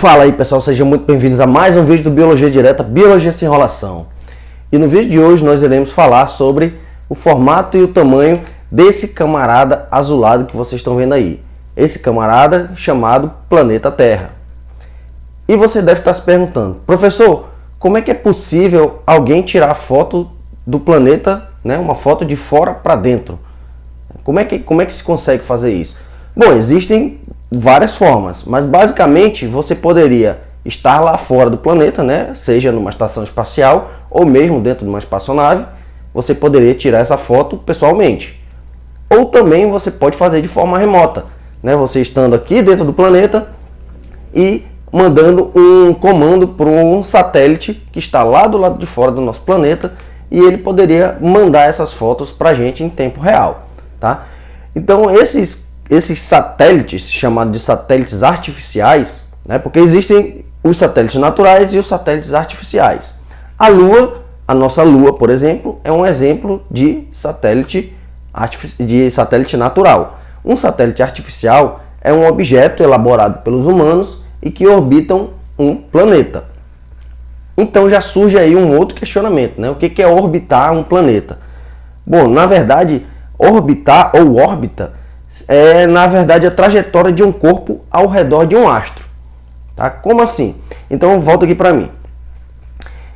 Fala aí pessoal, sejam muito bem-vindos a mais um vídeo do Biologia Direta, Biologia Sem Enrolação. E no vídeo de hoje nós iremos falar sobre o formato e o tamanho desse camarada azulado que vocês estão vendo aí. Esse camarada chamado planeta Terra. E você deve estar se perguntando, professor, como é que é possível alguém tirar a foto do planeta, né, uma foto de fora para dentro? Como é que se consegue fazer isso? Bom, existem várias formas, mas basicamente você poderia estar lá fora do planeta, né, seja numa estação espacial ou mesmo dentro de uma espaçonave, você poderia tirar essa foto pessoalmente. Ou também você pode fazer de forma remota, né, você estando aqui dentro do planeta e mandando um comando para um satélite que está lá do lado de fora do nosso planeta e ele poderia mandar essas fotos para a gente em tempo real, tá? Então esses satélites, chamados de satélites artificiais, né, porque existem os satélites naturais e os satélites artificiais. A Lua, a nossa Lua, por exemplo, é um exemplo de satélite natural. Um satélite artificial é um objeto elaborado pelos humanos e que orbitam um planeta. Então já surge aí um outro questionamento, né? O que é orbitar um planeta? Bom, na verdade, orbitar ou órbita é, na verdade, a trajetória de um corpo ao redor de um astro. Tá? Como assim? Então, volta aqui para mim.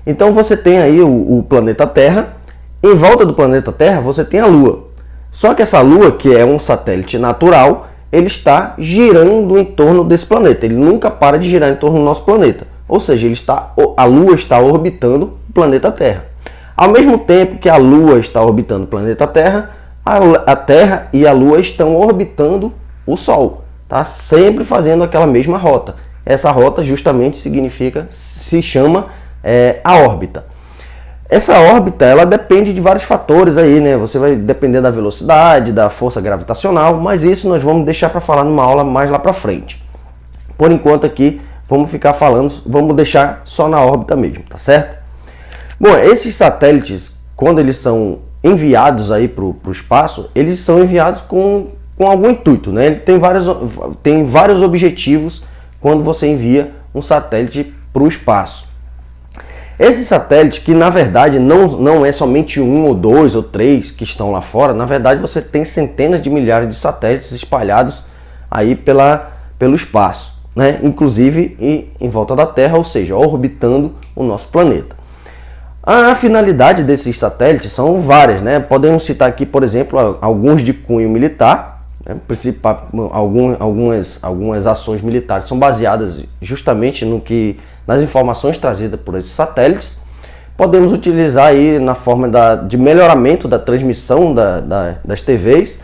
Então, você tem aí o planeta Terra. Em volta do planeta Terra, você tem a Lua. Só que essa Lua, que é um satélite natural, ele está girando em torno desse planeta. Ele nunca para de girar em torno do nosso planeta. Ou seja, a Lua está orbitando o planeta Terra. Ao mesmo tempo que a Lua está orbitando o planeta Terra, a Terra e a Lua estão orbitando o Sol, tá? Sempre fazendo aquela mesma rota. Essa rota justamente se chama a órbita. Essa órbita, ela depende de vários fatores aí, né? Você vai depender da velocidade, da força gravitacional, mas isso nós vamos deixar para falar numa aula mais lá para frente. Por enquanto aqui, vamos deixar só na órbita mesmo, tá certo? Bom, esses satélites, quando eles são enviados aí para o espaço, eles são enviados com algum intuito, né? Ele tem vários objetivos quando você envia um satélite para o espaço. Esse satélite, que na verdade não é somente um ou dois ou três que estão lá fora, na verdade você tem centenas de milhares de satélites espalhados aí pelo espaço, né? Inclusive em volta da Terra, ou seja, orbitando o nosso planeta. A finalidade desses satélites são várias, né? Podemos citar aqui, por exemplo, alguns de cunho militar, né? Algumas ações militares são baseadas justamente nas informações trazidas por esses satélites. Podemos utilizar aí na forma de melhoramento da transmissão das TVs,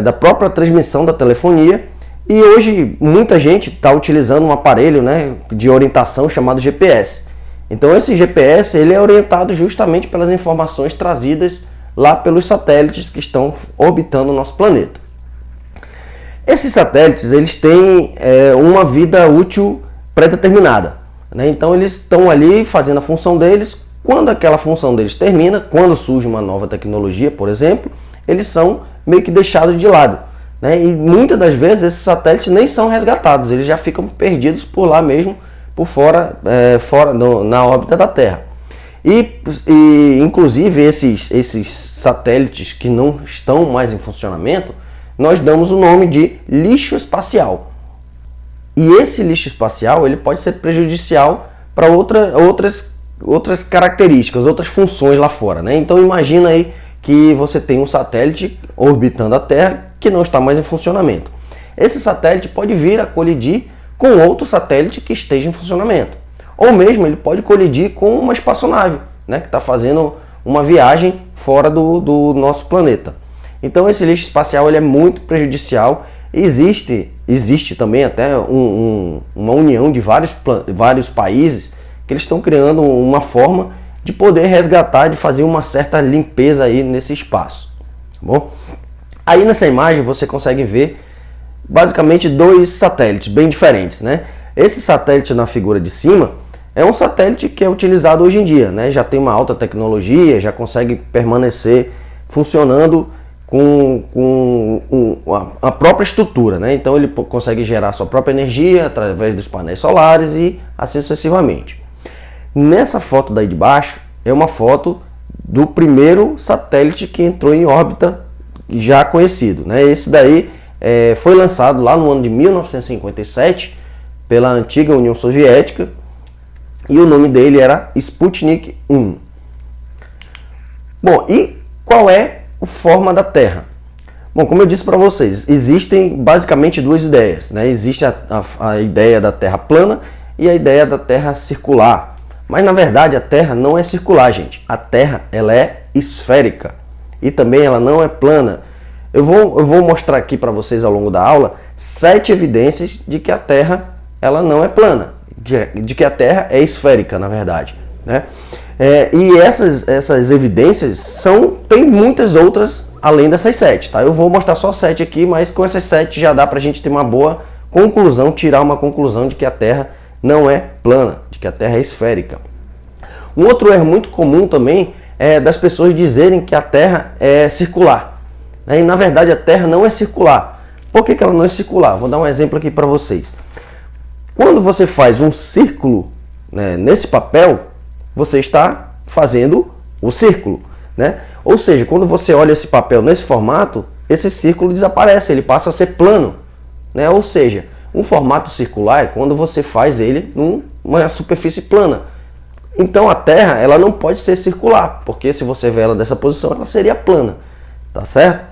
da própria transmissão da telefonia. E hoje muita gente está utilizando um aparelho, né, de orientação chamado GPS. Então esse GPS ele é orientado justamente pelas informações trazidas lá pelos satélites que estão orbitando o nosso planeta. Esses satélites eles têm uma vida útil pré-determinada, né? Então eles estão ali fazendo a função deles. Quando aquela função deles termina, quando surge uma nova tecnologia, por exemplo, eles são meio que deixados de lado, né? E muitas das vezes esses satélites nem são resgatados, eles já ficam perdidos por lá mesmo, por fora, na órbita da Terra. E inclusive esses satélites que não estão mais em funcionamento, nós damos o nome de lixo espacial. E esse lixo espacial ele pode ser prejudicial para outras características, outras funções lá fora, né? Então imagina aí que você tem um satélite orbitando a Terra que não está mais em funcionamento. Esse satélite pode vir a colidir com outro satélite que esteja em funcionamento. Ou mesmo ele pode colidir com uma espaçonave, né, que está fazendo uma viagem fora do nosso planeta. Então esse lixo espacial ele é muito prejudicial. Existe também até uma união de vários países que eles estão criando uma forma de poder resgatar, de fazer uma certa limpeza aí nesse espaço. Tá bom? Aí nessa imagem você consegue ver basicamente dois satélites bem diferentes, né? Esse satélite na figura de cima é um satélite que é utilizado hoje em dia, né? Já tem uma alta tecnologia, já consegue permanecer funcionando a própria estrutura, né? Então ele consegue gerar sua própria energia através dos painéis solares e assim sucessivamente. Nessa foto daí de baixo é uma foto do primeiro satélite que entrou em órbita já conhecido, né? Esse daí foi lançado lá no ano de 1957 pela antiga União Soviética e o nome dele era Sputnik 1. Bom, e qual é a forma da Terra? Bom, como eu disse para vocês, existem basicamente duas ideias, né? Existe a ideia da Terra plana e a ideia da Terra circular. Mas na verdade a Terra não é circular, gente. A Terra ela é esférica e também ela não é plana. Eu vou mostrar aqui para vocês ao longo da aula 7 evidências de que a Terra ela não é plana, de que a Terra é esférica, na verdade, né? E essas evidências tem muitas outras além dessas 7, tá? Eu vou mostrar só 7 aqui, mas com essas 7 já dá pra gente ter uma boa conclusão, tirar uma conclusão de que a Terra não é plana, de que a Terra é esférica. Um outro erro muito comum também é das pessoas dizerem que a Terra é circular, né? E na verdade a Terra não é circular. Por que ela não é circular? Vou dar um exemplo aqui para vocês. Quando você faz um círculo, né, nesse papel, você está fazendo o círculo, né? Ou seja, quando você olha esse papel nesse formato, esse círculo desaparece, ele passa a ser plano, né? Ou seja, um formato circular é quando você faz ele numa superfície plana. Então a Terra ela não pode ser circular, porque se você ver ela dessa posição, ela seria plana, tá certo?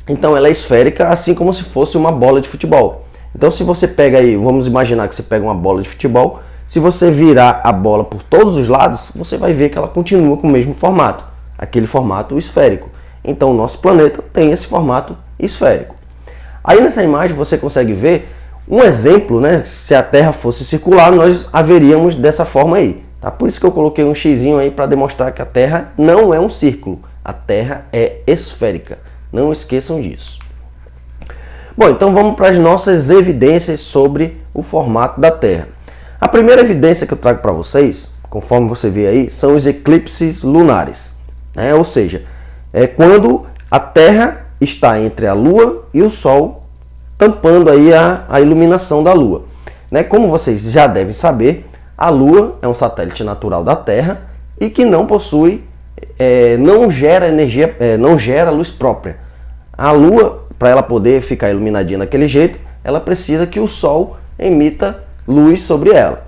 Então ela é esférica, assim como se fosse uma bola de futebol. Então se você pega aí, vamos imaginar que você pega uma bola de futebol, se você virar a bola por todos os lados, você vai ver que ela continua com o mesmo formato, aquele formato esférico. Então o nosso planeta tem esse formato esférico. Aí nessa imagem você consegue ver um exemplo, né? Se a Terra fosse circular, nós a veríamos dessa forma aí. Tá? Por isso que eu coloquei um xizinho aí para demonstrar que a Terra não é um círculo, a Terra é esférica. Não esqueçam disso. Bom, então vamos para as nossas evidências sobre o formato da Terra. A primeira evidência que eu trago para vocês, conforme você vê aí, são os eclipses lunares. Ou seja, é quando a Terra está entre a Lua e o Sol, tampando aí a iluminação da Lua. Como vocês já devem saber, a Lua é um satélite natural da Terra e que não possui, não gera energia, não gera luz própria. A Lua, para ela poder ficar iluminadinha daquele jeito, ela precisa que o Sol emita luz sobre ela.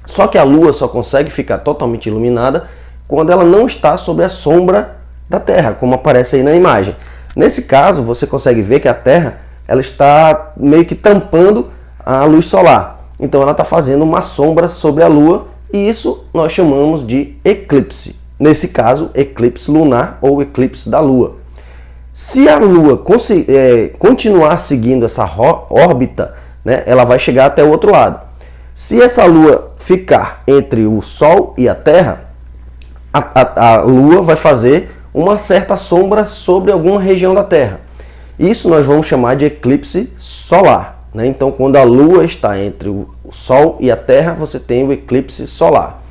Só que a Lua só consegue ficar totalmente iluminada quando ela não está sobre a sombra da Terra, como aparece aí na imagem. Nesse caso, você consegue ver que a Terra ela está meio que tampando a luz solar. Então ela está fazendo uma sombra sobre a Lua e isso nós chamamos de eclipse. Nesse caso, eclipse lunar ou eclipse da Lua. Se a Lua continuar seguindo essa órbita, né, ela vai chegar até o outro lado. Se essa Lua ficar entre o Sol e a Terra, a Lua vai fazer uma certa sombra sobre alguma região da Terra. Isso nós vamos chamar de eclipse solar. Né? Então, quando a Lua está entre o Sol e a Terra, você tem o eclipse solar.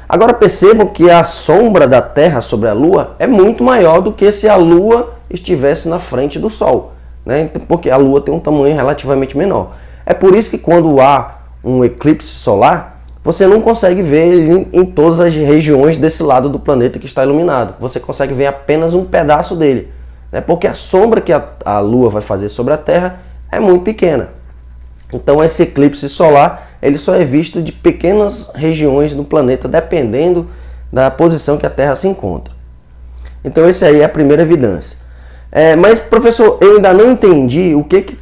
Agora percebam que a sombra da Terra sobre a Lua é muito maior do que se a Lua estivesse na frente do Sol, né? Porque a Lua tem um tamanho relativamente menor. É por isso que quando há um eclipse solar, você não consegue ver ele em todas as regiões desse lado do planeta que está iluminado. Você consegue ver apenas um pedaço dele, né? Porque a sombra que a Lua vai fazer sobre a Terra é muito pequena. Então esse eclipse solar ele só é visto de pequenas regiões do planeta, dependendo da posição que a Terra se encontra. Então essa aí é a primeira evidência. Mas professor, eu ainda não entendi o que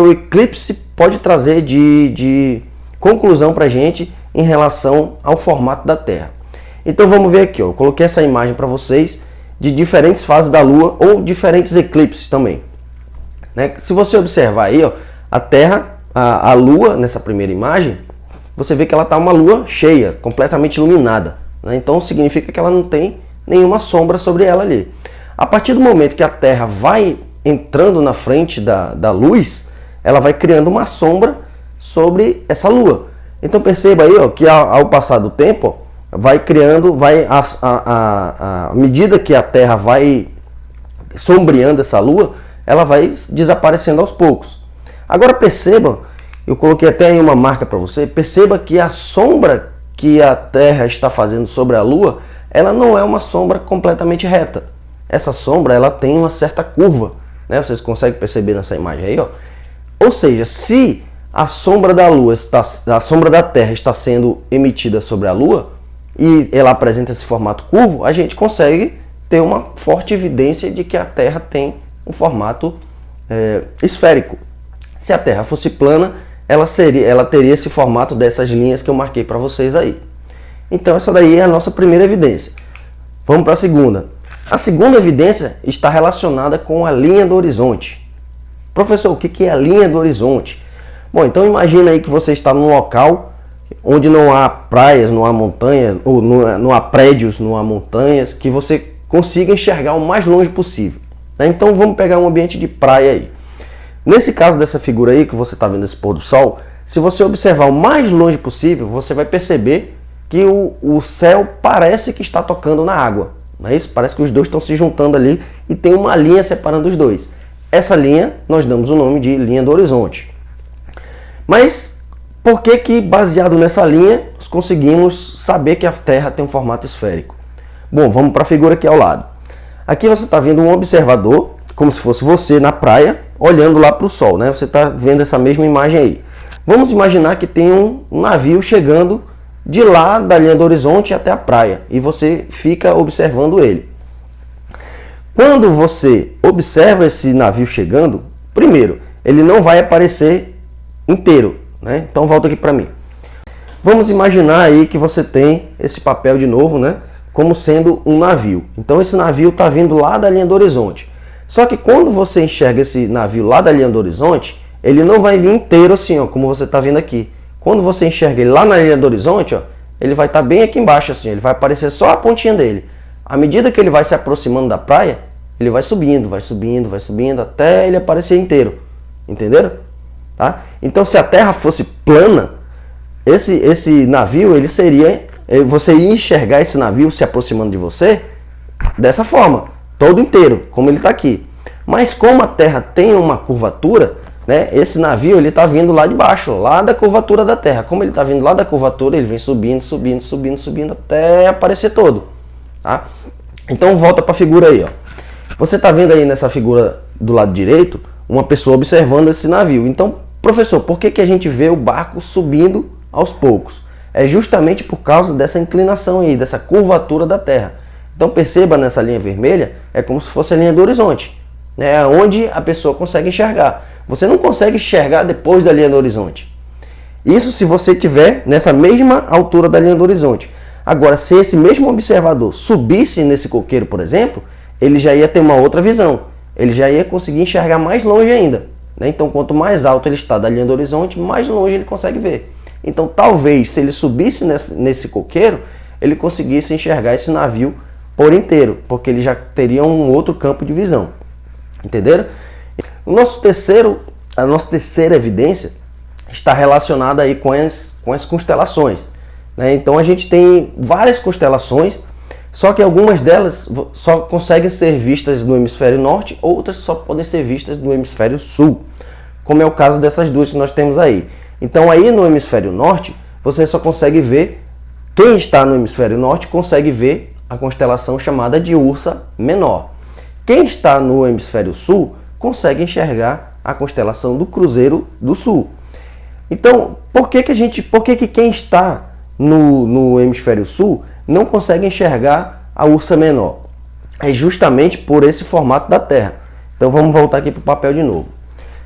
o eclipse pode trazer de conclusão para a gente em relação ao formato da Terra. Então vamos ver aqui, ó. Eu coloquei essa imagem para vocês de diferentes fases da Lua ou diferentes eclipses também. Né? Se você observar aí, ó, a Terra, a Lua, nessa primeira imagem, você vê que ela está uma Lua cheia, completamente iluminada. Né? Então significa que ela não tem nenhuma sombra sobre ela ali. A partir do momento que a Terra vai entrando na frente da luz, ela vai criando uma sombra sobre essa Lua. Então perceba aí, ó, que ao passar do tempo, à medida que a Terra vai sombreando essa Lua, ela vai desaparecendo aos poucos. Agora perceba, eu coloquei até aí uma marca para você, perceba que a sombra que a Terra está fazendo sobre a Lua, ela não é uma sombra completamente reta. Essa sombra, ela tem uma certa curva, né? Vocês conseguem perceber nessa imagem aí, ó. Ou seja, se a sombra da Lua a sombra da Terra está sendo emitida sobre a Lua e ela apresenta esse formato curvo, a gente consegue ter uma forte evidência de que a Terra tem um formato esférico. Se a Terra fosse plana, ela teria esse formato dessas linhas que eu marquei para vocês aí. Então essa daí é a nossa primeira evidência. Vamos para a segunda. A segunda evidência está relacionada com a linha do horizonte. Professor, o que é a linha do horizonte? Bom, então imagina aí que você está num local onde não há praias, não há montanhas, ou não há prédios, não há montanhas, que você consiga enxergar o mais longe possível. Então vamos pegar um ambiente de praia aí. Nesse caso dessa figura aí que você está vendo esse pôr do sol, se você observar o mais longe possível, você vai perceber que o céu parece que está tocando na água. Não é isso? Parece que os dois estão se juntando ali e tem uma linha separando os dois. Essa linha nós damos o nome de linha do horizonte. Mas por que baseado nessa linha nós conseguimos saber que a Terra tem um formato esférico? Bom, vamos para a figura aqui ao lado. Aqui você está vendo um observador, como se fosse você na praia, olhando lá para o sol, né? Você está vendo essa mesma imagem aí. Vamos imaginar que tem um navio chegando de lá da linha do horizonte até a praia e você fica observando ele. Quando você observa esse navio chegando, primeiro, ele não vai aparecer inteiro, né? Então volta aqui para mim. Vamos imaginar aí que você tem esse papel de novo, né? Como sendo um navio. Então esse navio está vindo lá da linha do horizonte. Só que quando você enxerga esse navio lá da linha do horizonte, ele não vai vir inteiro assim, ó, como você está vendo aqui. Quando você enxerga ele lá na linha do horizonte, ó, ele vai estar bem aqui embaixo assim, ele vai aparecer só a pontinha dele. À medida que ele vai se aproximando da praia, ele vai subindo, vai subindo, vai subindo, até ele aparecer inteiro. Entenderam? Tá? Então se a Terra fosse plana, esse navio, ele seria, você ia enxergar esse navio se aproximando de você dessa forma, todo inteiro, como ele está aqui. Mas como a Terra tem uma curvatura, né, esse navio ele está vindo lá de baixo, lá da curvatura da Terra. Como ele está vindo lá da curvatura, ele vem subindo, subindo, subindo, subindo até aparecer todo. Tá? Então volta para a figura aí, ó. Você está vendo aí nessa figura do lado direito uma pessoa observando esse navio. Então, professor, por que a gente vê o barco subindo aos poucos? É justamente por causa dessa inclinação aí, dessa curvatura da Terra. Então perceba nessa linha vermelha, é como se fosse a linha do horizonte, né? Onde a pessoa consegue enxergar. Você não consegue enxergar depois da linha do horizonte. Isso se você estiver nessa mesma altura da linha do horizonte. Agora, se esse mesmo observador subisse nesse coqueiro, por exemplo, ele já ia ter uma outra visão. Ele já ia conseguir enxergar mais longe ainda, né? Então, quanto mais alto ele está da linha do horizonte, mais longe ele consegue ver. Então, talvez, se ele subisse nesse coqueiro, ele conseguisse enxergar esse navio por inteiro, porque ele já teria um outro campo de visão. Entenderam? A nossa terceira evidência está relacionada aí com as constelações, né? Então, a gente tem várias constelações, só que algumas delas só conseguem ser vistas no hemisfério norte, outras só podem ser vistas no hemisfério sul, como é o caso dessas duas que nós temos aí. Então aí no hemisfério norte, você só consegue ver, quem está no hemisfério norte consegue ver a constelação chamada de Ursa Menor. Quem está no hemisfério sul consegue enxergar a constelação do Cruzeiro do Sul. Então, por que quem está no hemisfério sul não consegue enxergar a Ursa Menor? É justamente por esse formato da Terra. Então vamos voltar aqui para o papel de novo.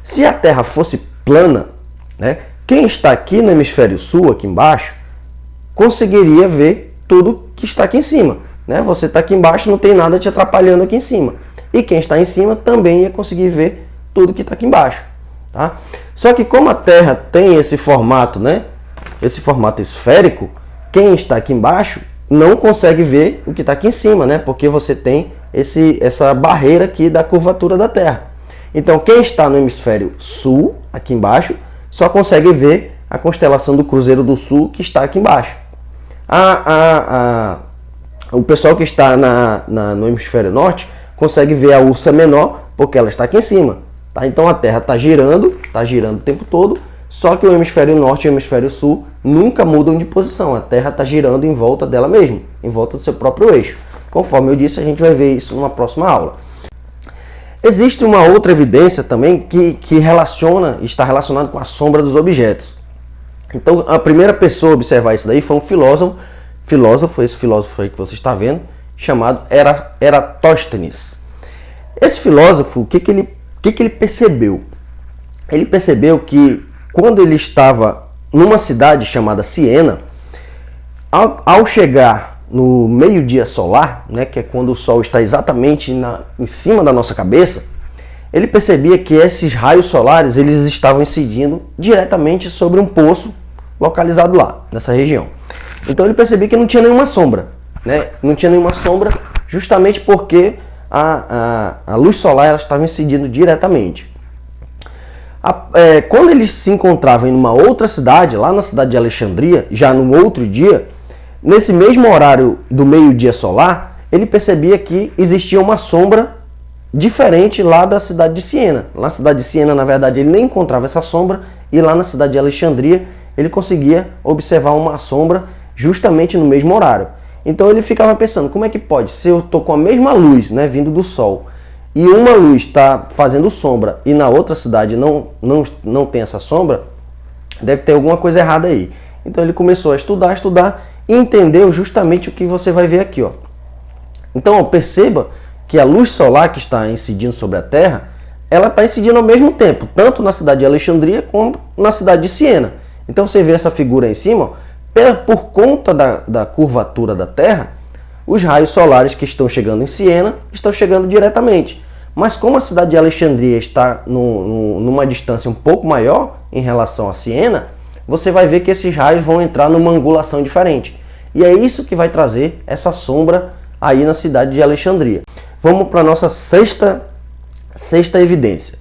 Se a Terra fosse plana, né, quem está aqui no hemisfério sul, aqui embaixo, conseguiria ver tudo que está aqui em cima, né? Você está aqui embaixo, não tem nada te atrapalhando aqui em cima. E quem está em cima também ia conseguir ver tudo que está aqui embaixo. Tá? Só que como a Terra tem esse formato, né, esse formato esférico, quem está aqui embaixo não consegue ver o que está aqui em cima, né? Porque você tem essa barreira aqui da curvatura da Terra. Então, quem está no hemisfério sul, aqui embaixo, só consegue ver a constelação do Cruzeiro do Sul, que está aqui embaixo. O pessoal que está no hemisfério norte consegue ver a Ursa menor porque ela está aqui em cima. Tá? Então a Terra está girando o tempo todo, só que o hemisfério norte e o hemisfério sul nunca mudam de posição. A Terra está girando em volta dela mesma, em volta do seu próprio eixo. Conforme eu disse, a gente vai ver isso numa próxima aula. Existe uma outra evidência também que está relacionada com a sombra dos objetos. Então, a primeira pessoa a observar isso daí foi um esse filósofo aí que você está vendo, chamado Eratóstenes. Esse filósofo, o que ele percebeu? Ele percebeu que quando ele estava numa cidade chamada Siena, ao chegar no meio-dia solar, né, que é quando o Sol está exatamente em cima da nossa cabeça, ele percebia que esses raios solares eles estavam incidindo diretamente sobre um poço localizado lá, nessa região. Então ele percebia que não tinha nenhuma sombra, né? Não tinha nenhuma sombra justamente porque a luz solar ela estava incidindo diretamente. Quando ele se encontrava em uma outra cidade, lá na cidade de Alexandria, já no outro dia, nesse mesmo horário do meio-dia solar, ele percebia que existia uma sombra diferente lá da cidade de Siena. Lá na cidade de Siena, na verdade, ele nem encontrava essa sombra, e lá na cidade de Alexandria, ele conseguia observar uma sombra justamente no mesmo horário. Então ele ficava pensando, como é que pode? Se eu estou com a mesma luz, né, vindo do Sol, e uma luz está fazendo sombra e na outra cidade não tem essa sombra, deve ter alguma coisa errada aí. Então ele começou a estudar e entendeu justamente o que você vai ver aqui, ó. Então, ó, perceba que a luz solar que está incidindo sobre a Terra, ela está incidindo ao mesmo tempo, tanto na cidade de Alexandria como na cidade de Siena. Então você vê essa figura aí em cima, ó, por conta da curvatura da Terra, os raios solares que estão chegando em Siena estão chegando diretamente. Mas como a cidade de Alexandria está numa distância um pouco maior em relação a Siena, você vai ver que esses raios vão entrar numa angulação diferente. E é isso que vai trazer essa sombra aí na cidade de Alexandria. Vamos para a nossa sexta evidência.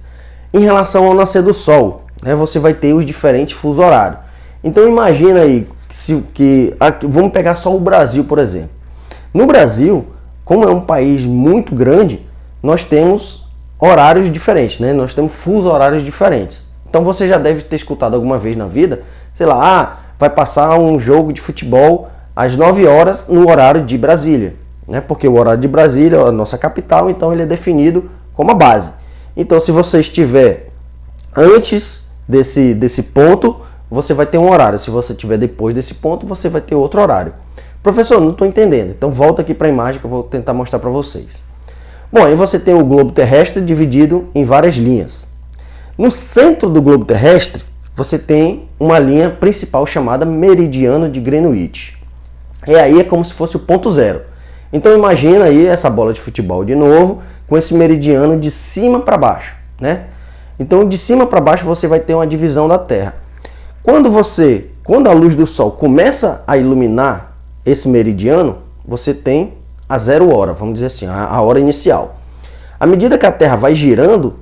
Em relação ao nascer do Sol, né, você vai ter os diferentes fusos horários. Então imagina aí, vamos pegar só o Brasil, por exemplo. No Brasil, como é um país muito grande, nós temos horários diferentes, né? Nós temos fusos horários diferentes. Então você já deve ter escutado alguma vez na vida, sei lá, vai passar um jogo de futebol às 9 horas no horário de Brasília, né? Porque o horário de Brasília é a nossa capital, então ele é definido como a base. Então se você estiver antes desse ponto, você vai ter um horário. Se você estiver depois desse ponto, você vai ter outro horário. Professor, não estou entendendo. Então volta aqui para a imagem que eu vou tentar mostrar para vocês. Bom, aí você tem o globo terrestre dividido em várias linhas. No centro do globo terrestre, você tem uma linha principal chamada meridiano de Greenwich. E aí é como se fosse o ponto zero. Então imagina aí essa bola de futebol de novo, com esse meridiano de cima para baixo, né? Então de cima para baixo você vai ter uma divisão da Terra. Quando a luz do Sol começa a iluminar esse meridiano, você tem a 0 hora, vamos dizer assim, a hora inicial. À medida que a Terra vai girando,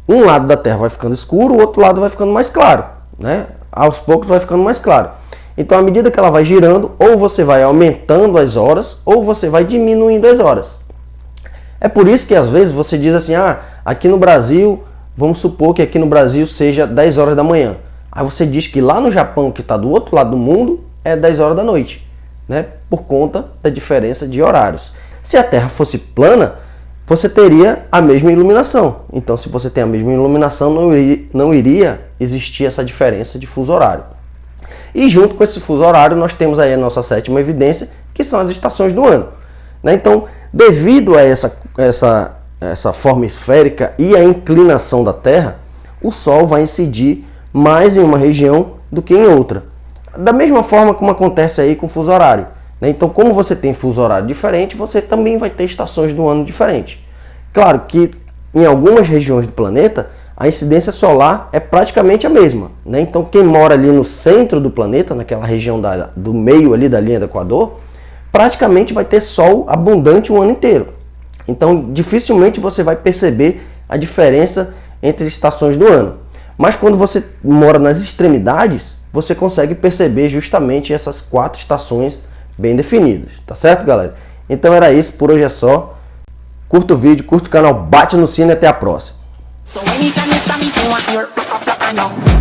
um lado da Terra vai ficando escuro, o outro lado vai ficando mais claro, né? Aos poucos vai ficando mais claro. Então, à medida que ela vai girando, ou você vai aumentando as horas, ou você vai diminuindo as horas. É por isso que às vezes você diz assim, aqui no Brasil, vamos supor que aqui no Brasil seja 10 horas da manhã. Aí você diz que lá no Japão, que está do outro lado do mundo, é 10 horas da noite, né? Por conta da diferença de horários. Se a Terra fosse plana, você teria a mesma iluminação. Então, se você tem a mesma iluminação, não iria existir essa diferença de fuso horário. E junto com esse fuso horário, nós temos aí a nossa sétima evidência, que são as estações do ano, né? Então, devido a essa forma esférica e a inclinação da Terra, o Sol vai incidir mais em uma região do que em outra. Da mesma forma como acontece aí com o fuso horário, né? Então, como você tem fuso horário diferente, você também vai ter estações do ano diferentes. Claro que em algumas regiões do planeta, a incidência solar é praticamente a mesma, né? Então, quem mora ali no centro do planeta, naquela região do meio ali da linha do Equador, praticamente vai ter sol abundante o ano inteiro. Então, dificilmente você vai perceber a diferença entre estações do ano. Mas quando você mora nas extremidades, você consegue perceber justamente essas 4 estações bem definidas. Tá certo, galera? Então era isso, por hoje é só. curta o vídeo, curta o canal, bate no sino e até a próxima. So anytime you stop me, you want your